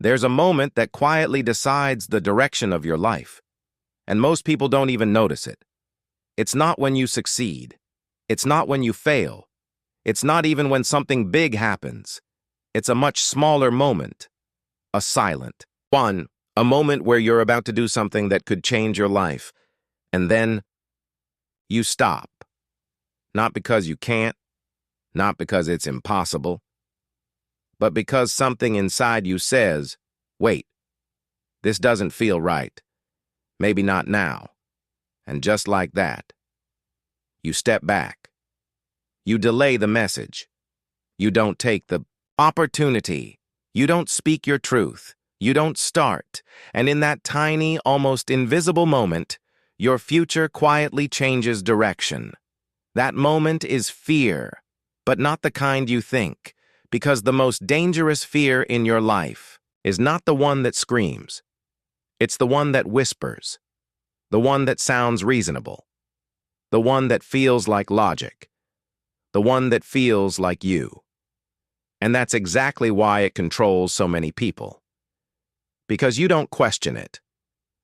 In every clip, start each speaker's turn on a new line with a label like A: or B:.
A: There's a moment that quietly decides the direction of your life, and most people don't even notice it. It's not when you succeed. It's not when you fail. It's not even when something big happens. It's a much smaller moment, a silent one, a moment where you're about to do something that could change your life, and then you stop. Not because you can't, not because it's impossible, but because something inside you says, wait, this doesn't feel right. Maybe not now. And just like that, you step back. You delay the message. You don't take the opportunity. You don't speak your truth. You don't start. And in that tiny, almost invisible moment, your future quietly changes direction. That moment is fear, but not the kind you think, because the most dangerous fear in your life is not the one that screams. It's the one that whispers, the one that sounds reasonable, the one that feels like logic, the one that feels like you. And that's exactly why it controls so many people. Because you don't question it.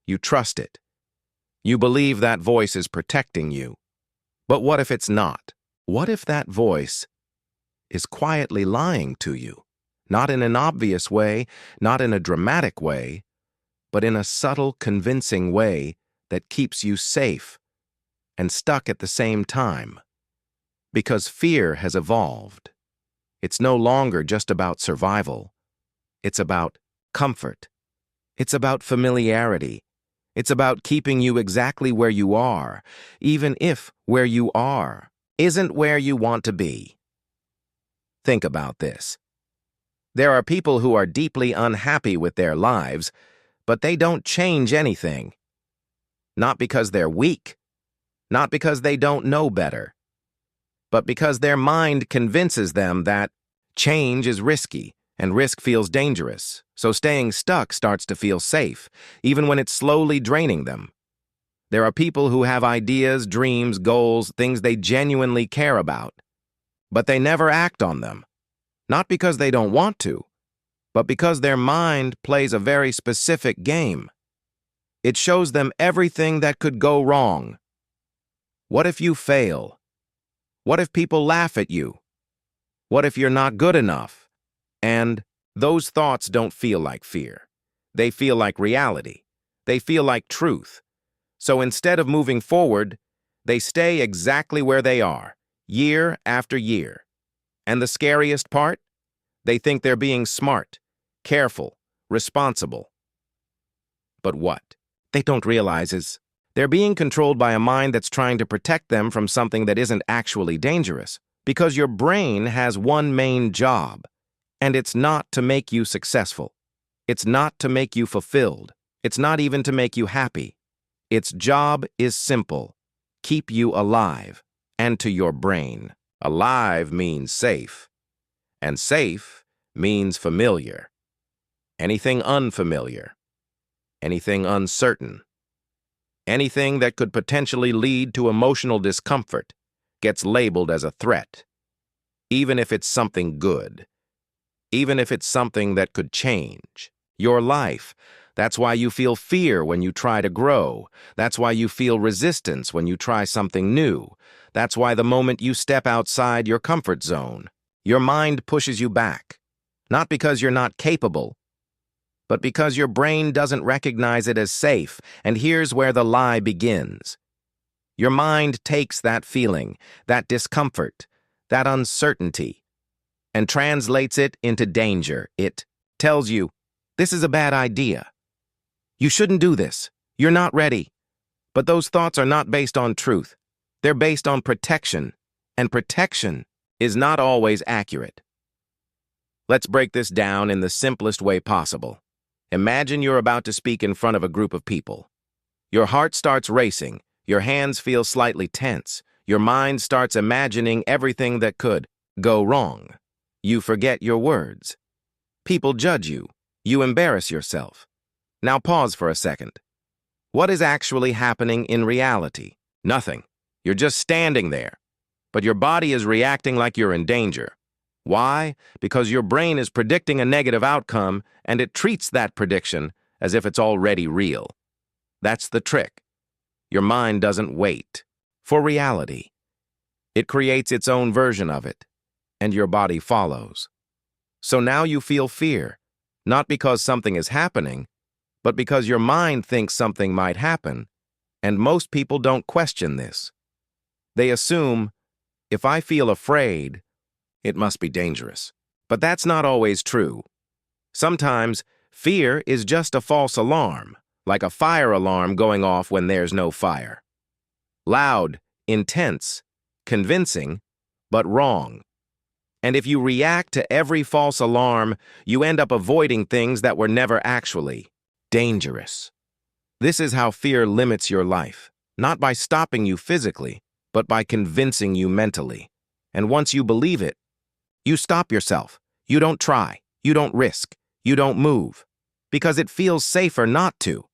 A: You trust it. You believe that voice is protecting you. But what if it's not? What if that voice is quietly lying to you? Not in an obvious way, not in a dramatic way, but in a subtle, convincing way that keeps you safe and stuck at the same time. Because fear has evolved. It's no longer just about survival. It's about comfort. It's about familiarity. It's about keeping you exactly where you are, even if where you are isn't where you want to be. Think about this. There are people who are deeply unhappy with their lives, but they don't change anything. Not because they're weak, not because they don't know better, but because their mind convinces them that change is risky and risk feels dangerous, so staying stuck starts to feel safe, even when it's slowly draining them. There are people who have ideas, dreams, goals, things they genuinely care about, but they never act on them. Not because they don't want to, but because their mind plays a very specific game. It shows them everything that could go wrong. What if you fail? What if people laugh at you? What if you're not good enough? And those thoughts don't feel like fear. They feel like reality. They feel like truth. So instead of moving forward, they stay exactly where they are, year after year. And the scariest part? They think they're being smart, careful, responsible. But what they don't realize is they're being controlled by a mind that's trying to protect them from something that isn't actually dangerous. Because your brain has one main job, and it's not to make you successful. It's not to make you fulfilled. It's not even to make you happy. Its job is simple: keep you alive. And to your brain, alive means safe. And safe means familiar. Anything unfamiliar. Anything uncertain. Anything that could potentially lead to emotional discomfort gets labeled as a threat. Even if it's something good. Even if it's something that could change your life. That's why you feel fear when you try to grow. That's why you feel resistance when you try something new. That's why the moment you step outside your comfort zone, your mind pushes you back. Not because you're not capable, but because your brain doesn't recognize it as safe. And here's where the lie begins. Your mind takes that feeling, that discomfort, that uncertainty, and translates it into danger. It tells you, this is a bad idea. You shouldn't do this. You're not ready. But those thoughts are not based on truth. They're based on protection, and protection is not always accurate. Let's break this down in the simplest way possible. Imagine you're about to speak in front of a group of people. Your heart starts racing, your hands feel slightly tense, your mind starts imagining everything that could go wrong. You forget your words. People judge you. You embarrass yourself. Now pause for a second. What is actually happening in reality? Nothing. You're just standing there. But your body is reacting like you're in danger. Why? Because your brain is predicting a negative outcome, and it treats that prediction as if it's already real. That's the trick. Your mind doesn't wait for reality. It creates its own version of it, and your body follows. So now you feel fear, not because something is happening, but because your mind thinks something might happen, and most people don't question this. They assume, if I feel afraid, it must be dangerous. But that's not always true. Sometimes, fear is just a false alarm, like a fire alarm going off when there's no fire. Loud, intense, convincing, but wrong. And if you react to every false alarm, you end up avoiding things that were never actually dangerous. This is how fear limits your life, not by stopping you physically, but by convincing you mentally. And once you believe it, you stop yourself. You don't try. You don't risk. You don't move. Because it feels safer not to.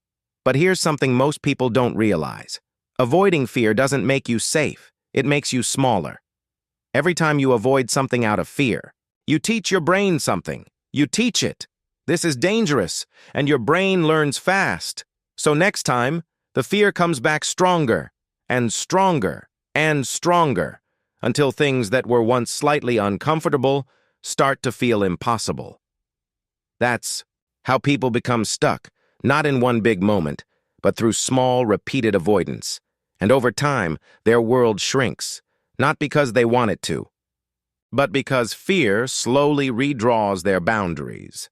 A: But here's something most people don't realize. Avoiding fear doesn't make you safe. It makes you smaller. Every time you avoid something out of fear, you teach your brain something. You teach it. This is dangerous, and your brain learns fast. So next time, the fear comes back stronger, and stronger, and stronger, until things that were once slightly uncomfortable start to feel impossible. That's how people become stuck, not in one big moment, but through small, repeated avoidance. And over time, their world shrinks, not because they want it to, but because fear slowly redraws their boundaries.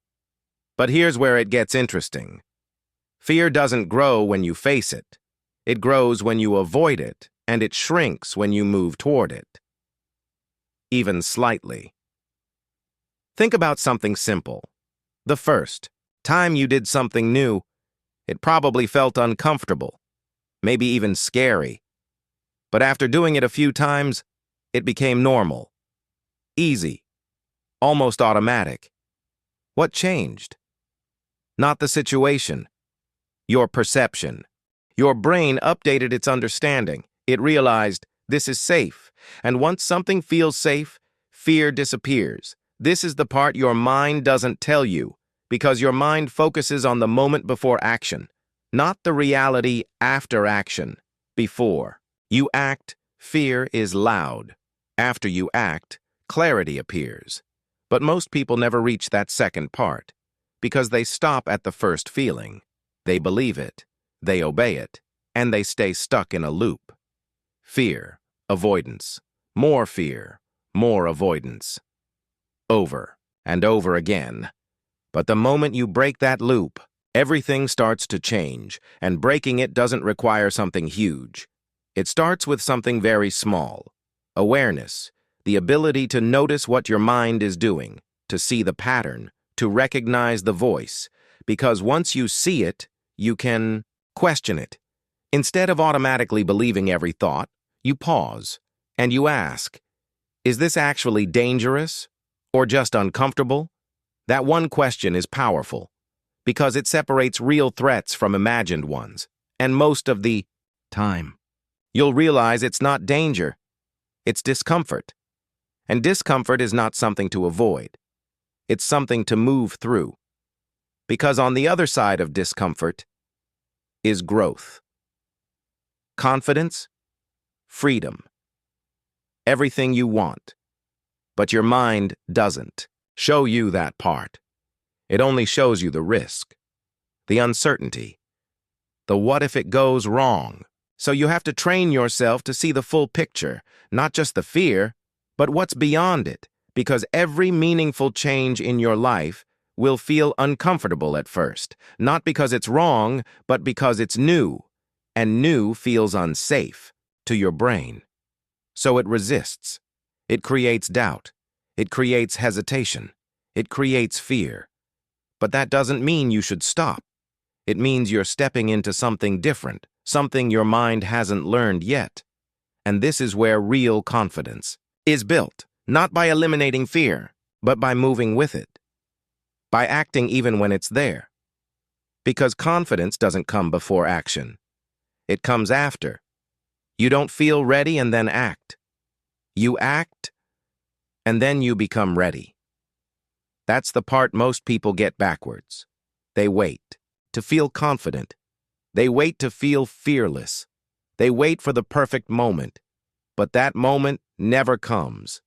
A: But here's where it gets interesting. Fear doesn't grow when you face it. It grows when you avoid it, and it shrinks when you move toward it. Even slightly. Think about something simple. The first time you did something new, it probably felt uncomfortable, maybe even scary. But after doing it a few times, it became normal, easy, almost automatic. What changed? Not the situation, your perception. Your brain updated its understanding. It realized this is safe, and once something feels safe, fear disappears. This is the part your mind doesn't tell you, because your mind focuses on the moment before action, not the reality after action. Before you act, fear is loud. After you act, clarity appears. But most people never reach that second part, because they stop at the first feeling. They believe it, they obey it, and they stay stuck in a loop. Fear, avoidance, more fear, more avoidance. Over and over again. But the moment you break that loop, everything starts to change, and breaking it doesn't require something huge. It starts with something very small. Awareness, the ability to notice what your mind is doing, to see the pattern, to recognize the voice, because once you see it, you can question it. Instead of automatically believing every thought, you pause, and you ask, is this actually dangerous, or just uncomfortable? That one question is powerful, because it separates real threats from imagined ones, and most of the time, you'll realize it's not danger, it's discomfort. And discomfort is not something to avoid. It's something to move through. Because on the other side of discomfort is growth. Confidence, freedom, everything you want. But your mind doesn't show you that part. It only shows you the risk, the uncertainty, the what if it goes wrong. So you have to train yourself to see the full picture, not just the fear, but what's beyond it, because every meaningful change in your life will feel uncomfortable at first, not because it's wrong, but because it's new, and new feels unsafe to your brain. So it resists. It creates doubt. It creates hesitation. It creates fear. But that doesn't mean you should stop. It means you're stepping into something different, something your mind hasn't learned yet. And this is where real confidence is built, not by eliminating fear, but by moving with it, by acting even when it's there. Because confidence doesn't come before action. It comes after. You don't feel ready and then act. You act and then you become ready. That's the part most people get backwards. They wait to feel confident. They wait to feel fearless. They wait for the perfect moment. But that moment never comes.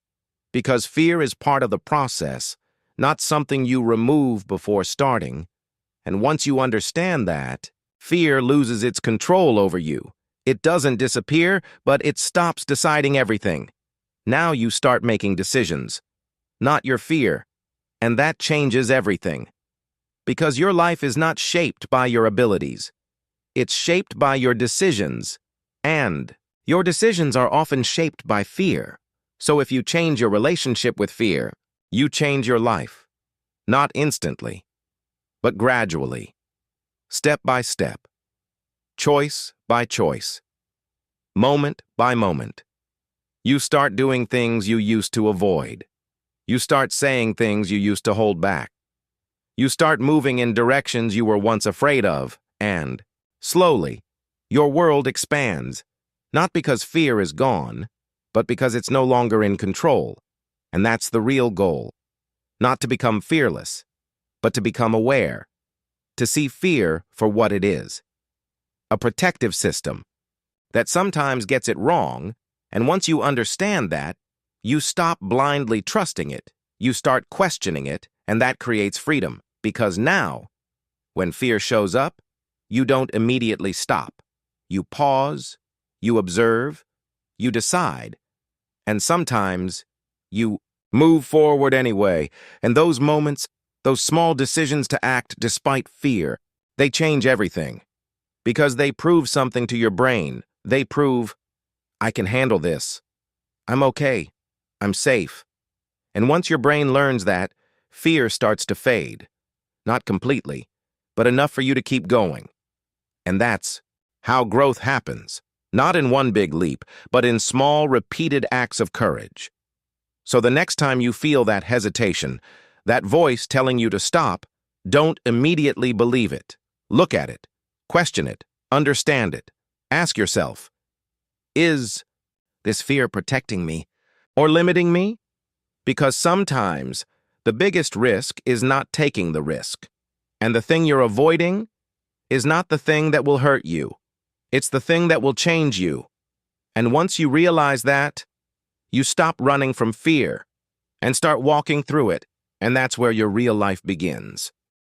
A: Because fear is part of the process, not something you remove before starting. And once you understand that, fear loses its control over you. It doesn't disappear, but it stops deciding everything. Now you start making decisions, not your fear. And that changes everything. Because your life is not shaped by your abilities. It's shaped by your decisions. And your decisions are often shaped by fear. So if you change your relationship with fear, you change your life. Not instantly, but gradually. Step by step. Choice by choice. Moment by moment. You start doing things you used to avoid. You start saying things you used to hold back. You start moving in directions you were once afraid of, and, slowly, your world expands. Not because fear is gone, but because it's no longer in control. And that's the real goal. Not to become fearless, but to become aware. To see fear for what it is. A protective system that sometimes gets it wrong, and once you understand that, you stop blindly trusting it. You start questioning it, and that creates freedom. Because now, when fear shows up, you don't immediately stop. You pause, you observe, you decide, and sometimes you move forward anyway. And those moments, those small decisions to act despite fear, they change everything. Because they prove something to your brain. They prove, I can handle this. I'm okay. I'm safe. And once your brain learns that, fear starts to fade. Not completely, but enough for you to keep going. And that's how growth happens. Not in one big leap, but in small, repeated acts of courage. So the next time you feel that hesitation, that voice telling you to stop, don't immediately believe it. Look at it. Question it. Understand it. Ask yourself, is this fear protecting me or limiting me? Because sometimes the biggest risk is not taking the risk. And the thing you're avoiding is not the thing that will hurt you. It's the thing that will change you. And once you realize that, you stop running from fear and start walking through it. And that's where your real life begins.